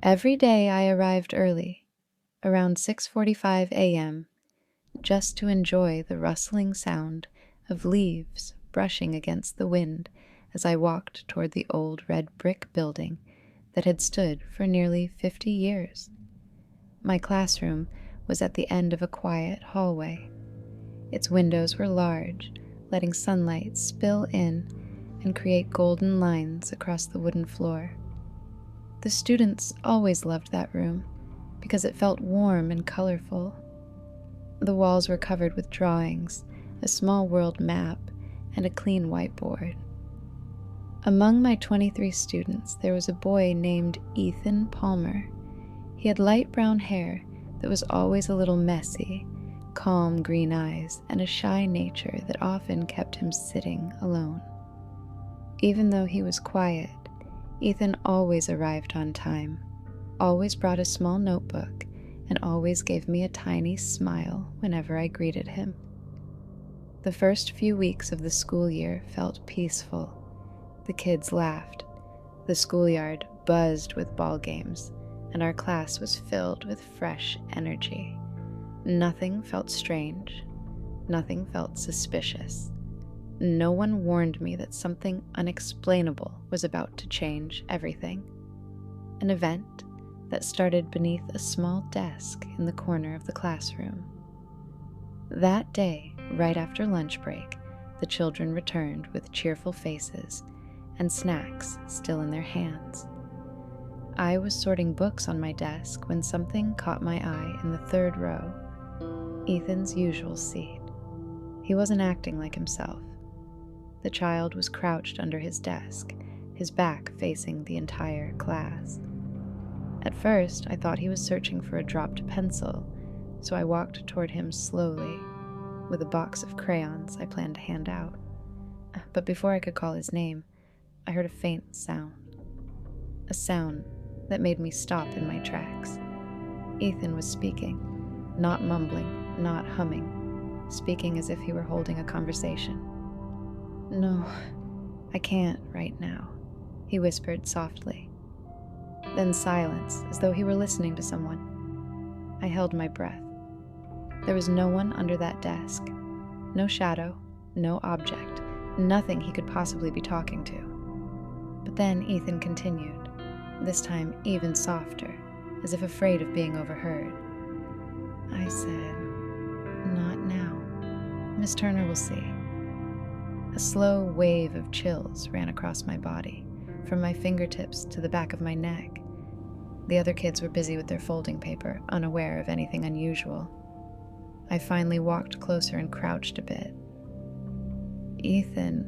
Every day I arrived early, around 6:45 a.m., just to enjoy the rustling sound of leaves brushing against the wind as I walked toward the old red brick building that had stood for nearly 50 years. My classroom was at the end of a quiet hallway. Its windows were large, letting sunlight spill in and create golden lines across the wooden floor. The students always loved that room because it felt warm and colorful. The walls were covered with drawings, a small world map, and a clean whiteboard. Among my 23 students, there was a boy named Ethan Palmer. He had light brown hair that was always a little messy, calm green eyes, and a shy nature that often kept him sitting alone. Even though he was quiet, Ethan always arrived on time, always brought a small notebook, and always gave me a tiny smile whenever I greeted him. The first few weeks of the school year felt peaceful. The kids laughed, the schoolyard buzzed with ball games, and our class was filled with fresh energy. Nothing felt strange. Nothing felt suspicious. No one warned me that something unexplainable was about to change everything. An event that started beneath a small desk in the corner of the classroom. That day, right after lunch break, the children returned with cheerful faces and snacks still in their hands. I was sorting books on my desk when something caught my eye in the third row, Ethan's usual seat. He wasn't acting like himself. The child was crouched under his desk, his back facing the entire class. At first, I thought he was searching for a dropped pencil, so I walked toward him slowly, with a box of crayons I planned to hand out. But before I could call his name, I heard a faint sound. A sound that made me stop in my tracks. Ethan was speaking, not mumbling, not humming, speaking as if he were holding a conversation. "No, I can't right now," he whispered softly. Then silence, as though he were listening to someone. I held my breath. There was no one under that desk. No shadow, no object, nothing he could possibly be talking to. But then Ethan continued, this time even softer, as if afraid of being overheard. I said, "Not now. Miss Turner will see." A slow wave of chills ran across my body, from my fingertips to the back of my neck. The other kids were busy with their folding paper, unaware of anything unusual. I finally walked closer and crouched a bit. "Ethan,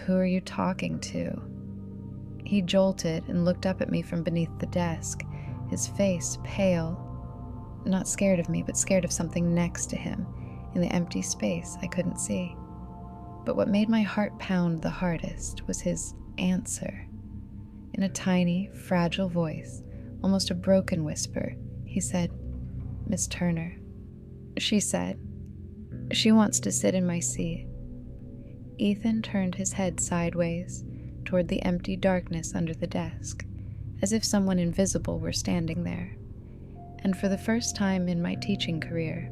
who are you talking to?" He jolted and looked up at me from beneath the desk, his face pale. Not scared of me, but scared of something next to him, in the empty space I couldn't see. But what made my heart pound the hardest was his answer. In a tiny, fragile voice, almost a broken whisper, he said, "Miss Turner." She said, "She wants to sit in my seat." Ethan turned his head sideways toward the empty darkness under the desk, as if someone invisible were standing there. And for the first time in my teaching career,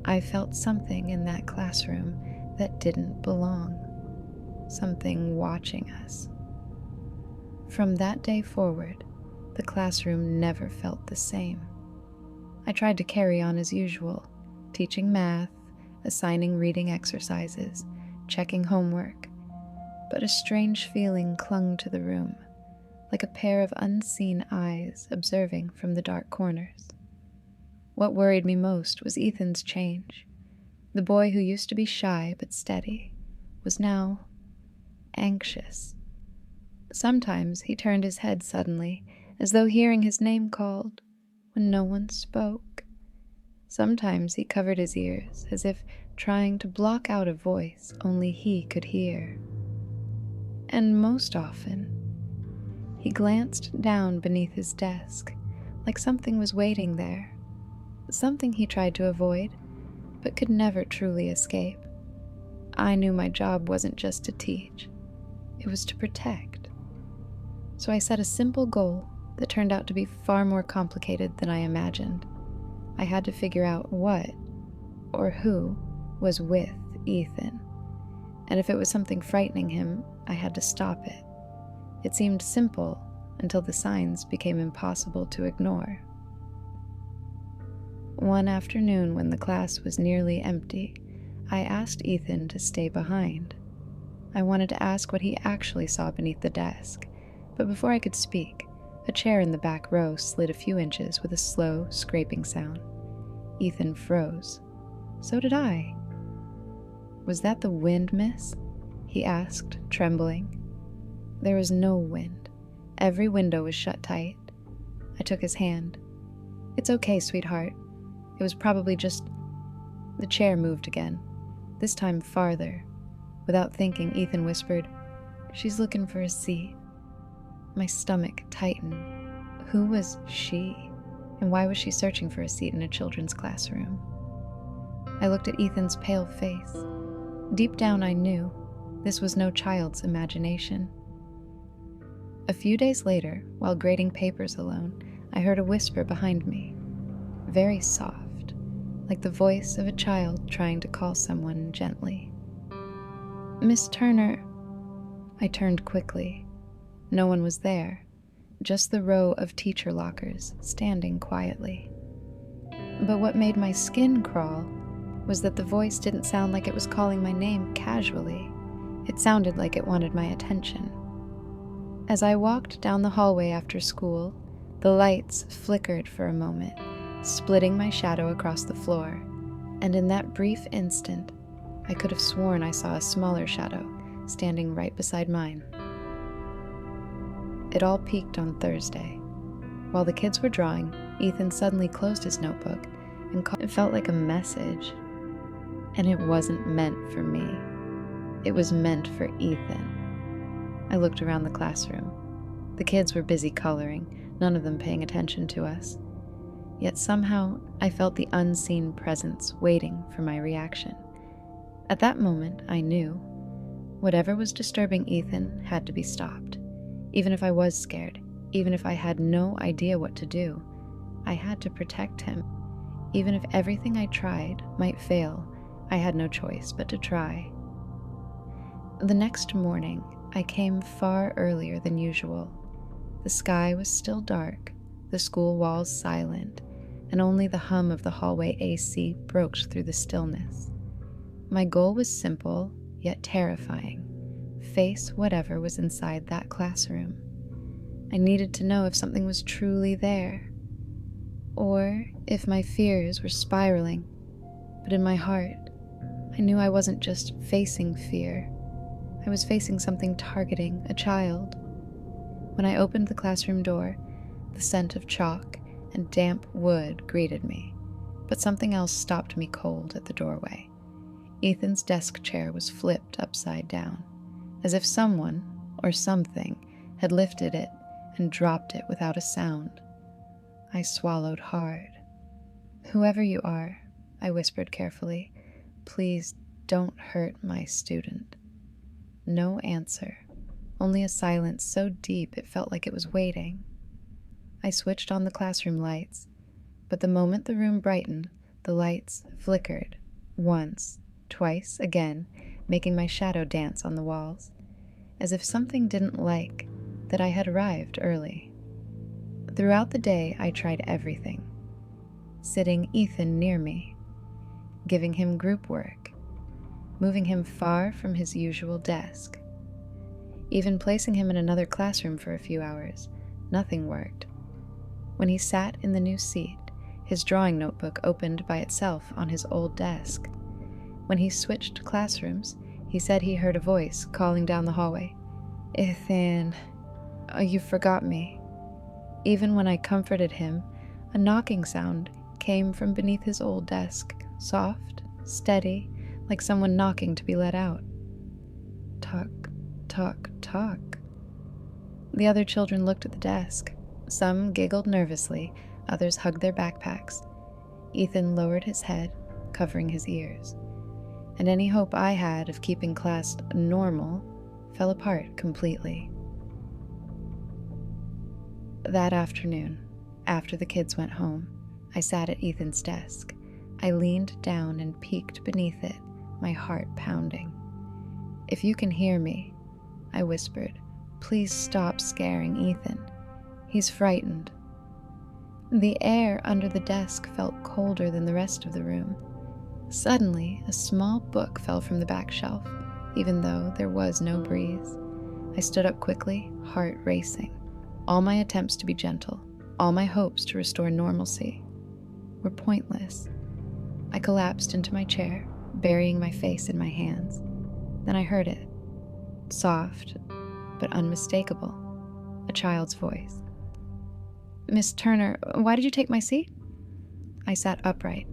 I felt something in that classroom that didn't belong. Something watching us. From that day forward, the classroom never felt the same. I tried to carry on as usual, teaching math, assigning reading exercises, checking homework, but a strange feeling clung to the room, like a pair of unseen eyes observing from the dark corners. What worried me most was Ethan's change. The boy who used to be shy but steady was now anxious. Sometimes he turned his head suddenly, as though hearing his name called, when no one spoke. Sometimes he covered his ears, as if trying to block out a voice only he could hear. And most often, he glanced down beneath his desk, like something was waiting there, something he tried to avoid, but could never truly escape. I knew my job wasn't just to teach, it was to protect. So I set a simple goal that turned out to be far more complicated than I imagined. I had to figure out what, or who, was with Ethan. And if it was something frightening him, I had to stop it. It seemed simple until the signs became impossible to ignore. One afternoon when the class was nearly empty, I asked Ethan to stay behind. I wanted to ask what he actually saw beneath the desk, but before I could speak, a chair in the back row slid a few inches with a slow, scraping sound. Ethan froze. So did I. "Was that the wind, miss?" he asked, trembling. There was no wind. Every window was shut tight. I took his hand. "It's okay, sweetheart. It was probably just..." The chair moved again, this time farther. Without thinking, Ethan whispered, "She's looking for a seat." My stomach tightened. Who was she? And why was she searching for a seat in a children's classroom? I looked at Ethan's pale face. Deep down I knew this was no child's imagination. A few days later, while grading papers alone, I heard a whisper behind me, very soft, like the voice of a child trying to call someone gently. "Miss Turner." I turned quickly. No one was there, just the row of teacher lockers standing quietly. But what made my skin crawl was that the voice didn't sound like it was calling my name casually. It sounded like it wanted my attention. As I walked down the hallway after school, the lights flickered for a moment, splitting my shadow across the floor, and in that brief instant, I could have sworn I saw a smaller shadow standing right beside mine. It all peaked on Thursday. While the kids were drawing, Ethan suddenly closed his notebook and it felt like a message. And it wasn't meant for me. It was meant for Ethan. I looked around the classroom. The kids were busy coloring, none of them paying attention to us. Yet somehow I felt the unseen presence waiting for my reaction. At that moment, I knew whatever was disturbing Ethan had to be stopped. Even if I was scared, even if I had no idea what to do, I had to protect him. Even if everything I tried might fail, I had no choice but to try. The next morning, I came far earlier than usual. The sky was still dark, the school walls silent, and only the hum of the hallway AC broke through the stillness. My goal was simple, yet terrifying. Face whatever was inside that classroom. I needed to know if something was truly there, or if my fears were spiraling. But in my heart, I knew I wasn't just facing fear. I was facing something targeting a child. When I opened the classroom door, the scent of chalk and damp wood greeted me, but something else stopped me cold at the doorway. Ethan's desk chair was flipped upside down, as if someone or something had lifted it and dropped it without a sound. I swallowed hard. "Whoever you are," I whispered carefully, "please don't hurt my student." No answer, only a silence so deep it felt like it was waiting. I switched on the classroom lights, but the moment the room brightened, the lights flickered, once, twice, again, making my shadow dance on the walls, as if something didn't like that I had arrived early. Throughout the day, I tried everything. Sitting Ethan near me, giving him group work, moving him far from his usual desk, even placing him in another classroom for a few hours. Nothing worked. When he sat in the new seat, his drawing notebook opened by itself on his old desk. When he switched classrooms, he said he heard a voice calling down the hallway, "Ethan, you forgot me." Even when I comforted him, a knocking sound came from beneath his old desk, soft, steady, like someone knocking to be let out. Talk, talk, talk. The other children looked at the desk. Some giggled nervously, others hugged their backpacks. Ethan lowered his head, covering his ears, and any hope I had of keeping class normal fell apart completely. That afternoon, after the kids went home, I sat at Ethan's desk. I leaned down and peeked beneath it, my heart pounding. "If you can hear me," I whispered, "please stop scaring Ethan. He's frightened." The air under the desk felt colder than the rest of the room. Suddenly, a small book fell from the back shelf, even though there was no breeze. I stood up quickly, heart racing. All my attempts to be gentle, all my hopes to restore normalcy, were pointless. I collapsed into my chair, burying my face in my hands. Then I heard it. Soft, but unmistakable. A child's voice. "Miss Turner, why did you take my seat?" I sat upright.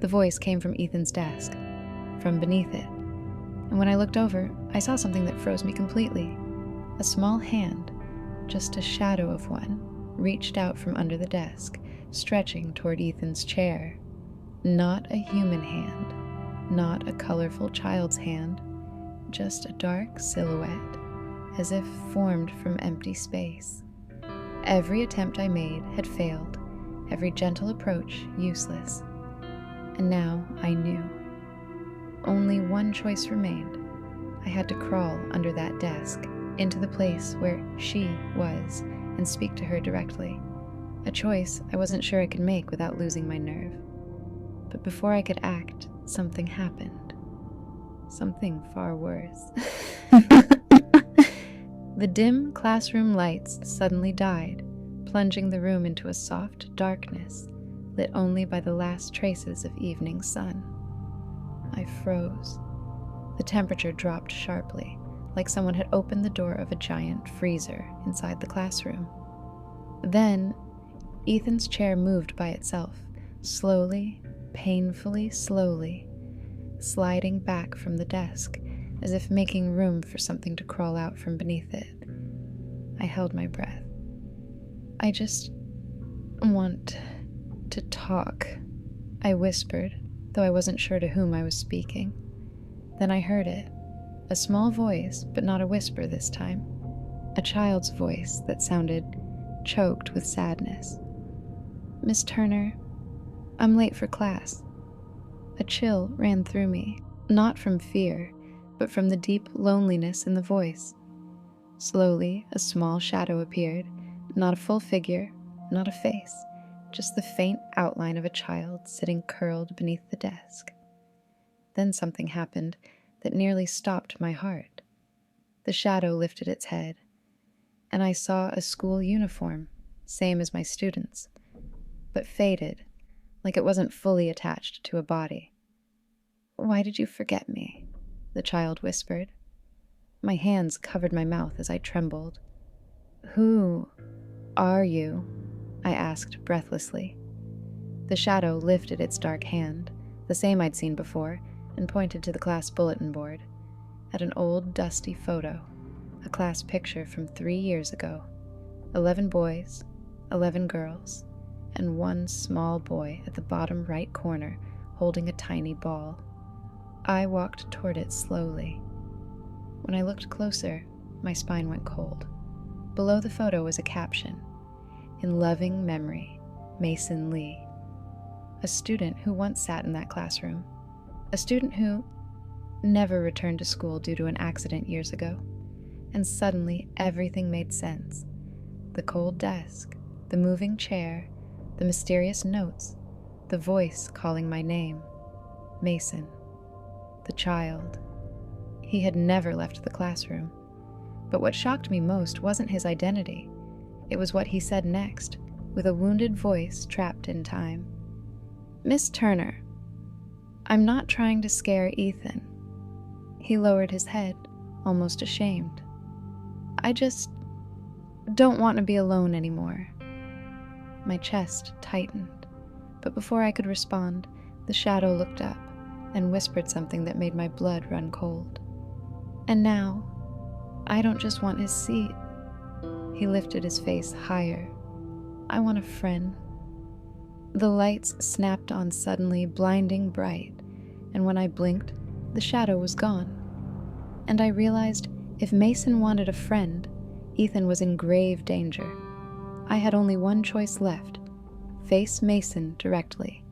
The voice came from Ethan's desk, from beneath it. And when I looked over, I saw something that froze me completely. A small hand, just a shadow of one, reached out from under the desk, stretching toward Ethan's chair. Not a human hand, not a colorful child's hand, just a dark silhouette, as if formed from empty space. Every attempt I made had failed, every gentle approach useless. And now I knew. Only one choice remained. I had to crawl under that desk, into the place where she was, and speak to her directly. A choice I wasn't sure I could make without losing my nerve. But before I could act, something happened. Something far worse. The dim classroom lights suddenly died, plunging the room into a soft darkness, lit only by the last traces of evening sun. I froze. The temperature dropped sharply, like someone had opened the door of a giant freezer inside the classroom. Then, Ethan's chair moved by itself, slowly, painfully slowly, sliding back from the desk, as if making room for something to crawl out from beneath it. I held my breath. "I just want to talk," I whispered, though I wasn't sure to whom I was speaking. Then I heard it. A small voice, but not a whisper this time. A child's voice that sounded choked with sadness. "Miss Turner, I'm late for class." A chill ran through me, not from fear, but from the deep loneliness in the voice. Slowly, a small shadow appeared, not a full figure, not a face, just the faint outline of a child sitting curled beneath the desk. Then something happened that nearly stopped my heart. The shadow lifted its head, and I saw a school uniform, same as my students', but faded, like it wasn't fully attached to a body. "Why did you forget me?" the child whispered. My hands covered my mouth as I trembled. "Who are you?" I asked breathlessly. The shadow lifted its dark hand, the same I'd seen before, and pointed to the class bulletin board, at an old dusty photo, a class picture from 3 years ago. 11 boys, 11 girls, and one small boy at the bottom right corner holding a tiny ball. I walked toward it slowly. When I looked closer, my spine went cold. Below the photo was a caption, "In loving memory, Mason Lee." A student who once sat in that classroom. A student who never returned to school due to an accident years ago. And suddenly everything made sense. The cold desk, the moving chair, the mysterious notes, the voice calling my name. Mason. The child. He had never left the classroom. But what shocked me most wasn't his identity. It was what he said next, with a wounded voice trapped in time. "Miss Turner, I'm not trying to scare Ethan." He lowered his head, almost ashamed. "I just don't want to be alone anymore." My chest tightened, but before I could respond, the shadow looked up and whispered something that made my blood run cold. "And now, I don't just want his seat." He lifted his face higher. "I want a friend." The lights snapped on suddenly, blinding bright, and when I blinked, the shadow was gone. And I realized if Mason wanted a friend, Ethan was in grave danger. I had only one choice left: face Mason directly,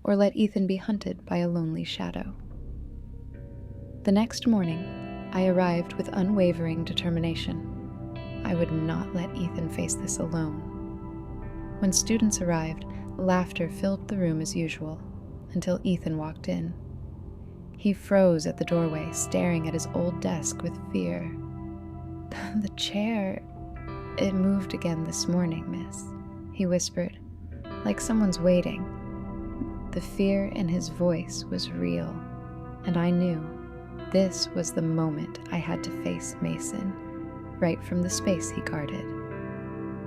or let Ethan be hunted by a lonely shadow. The next morning, I arrived with unwavering determination. I would not let Ethan face this alone. When students arrived, laughter filled the room as usual, until Ethan walked in. He froze at the doorway, staring at his old desk with fear. "The chair, it moved again this morning, miss," he whispered, like someone's waiting. The fear in his voice was real, and I knew this was the moment I had to face Mason, right from the space he guarded.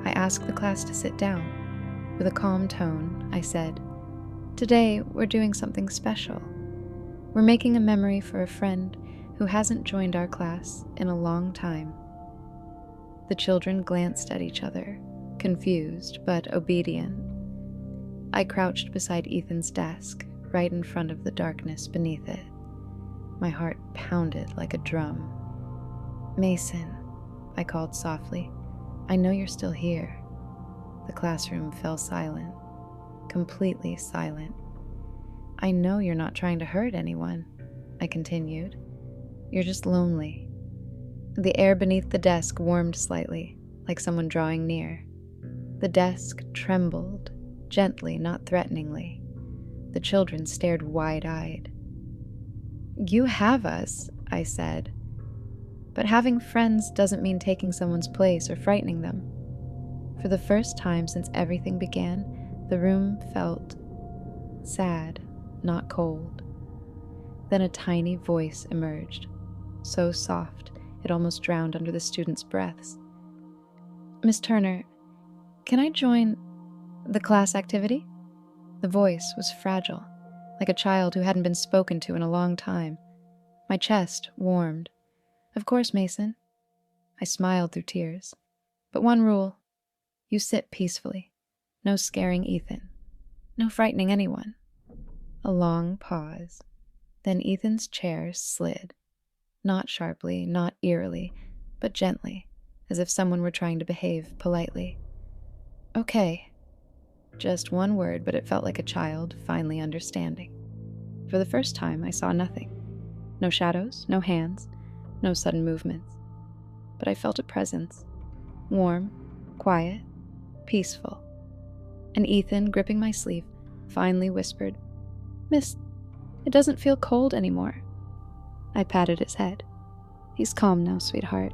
I asked the class to sit down. With a calm tone, I said, "Today, we're doing something special. We're making a memory for a friend who hasn't joined our class in a long time." The children glanced at each other, confused but obedient. I crouched beside Ethan's desk, right in front of the darkness beneath it. My heart pounded like a drum. "Mason," I called softly, "I know you're still here." The classroom fell silent, completely silent. "I know you're not trying to hurt anyone," I continued. "You're just lonely." The air beneath the desk warmed slightly, like someone drawing near. The desk trembled, gently, not threateningly. The children stared wide-eyed. "You have us," I said. "But having friends doesn't mean taking someone's place or frightening them." For the first time since everything began, the room felt sad, not cold. Then a tiny voice emerged, so soft it almost drowned under the students' breaths. "Miss Turner, can I join the class activity?" The voice was fragile, like a child who hadn't been spoken to in a long time. My chest warmed. "Of course, Mason." I smiled through tears. "But one rule. You sit peacefully. No scaring Ethan. No frightening anyone." A long pause. Then Ethan's chair slid. Not sharply, not eerily, but gently, as if someone were trying to behave politely. "Okay." Just one word, but it felt like a child finally understanding. For the first time, I saw nothing. No shadows, no hands, no sudden movements. But I felt a presence. Warm, quiet, peaceful. And Ethan, gripping my sleeve, finally whispered, "Miss, it doesn't feel cold anymore." I patted his head. "He's calm now, sweetheart."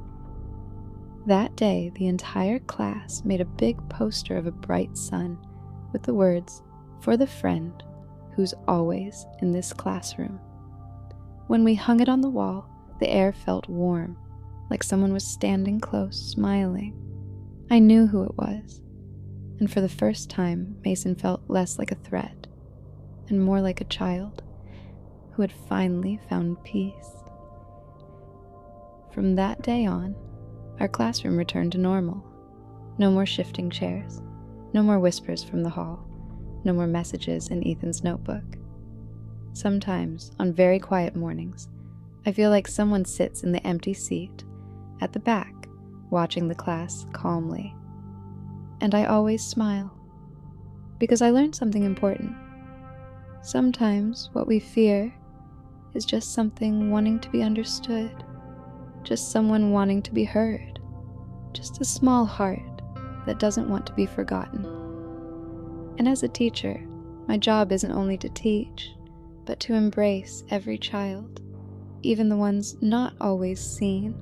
That day, the entire class made a big poster of a bright sun with the words, "For the friend who's always in this classroom." When we hung it on the wall, the air felt warm, like someone was standing close, smiling. I knew who it was, and for the first time, Mason felt less like a threat and more like a child who had finally found peace. From that day on, our classroom returned to normal. No more shifting chairs, no more whispers from the hall, no more messages in Ethan's notebook. Sometimes, on very quiet mornings, I feel like someone sits in the empty seat at the back, watching the class calmly. And I always smile, because I learned something important. Sometimes what we fear is just something wanting to be understood, just someone wanting to be heard, just a small heart that doesn't want to be forgotten. And as a teacher, my job isn't only to teach, but to embrace every child, even the ones not always seen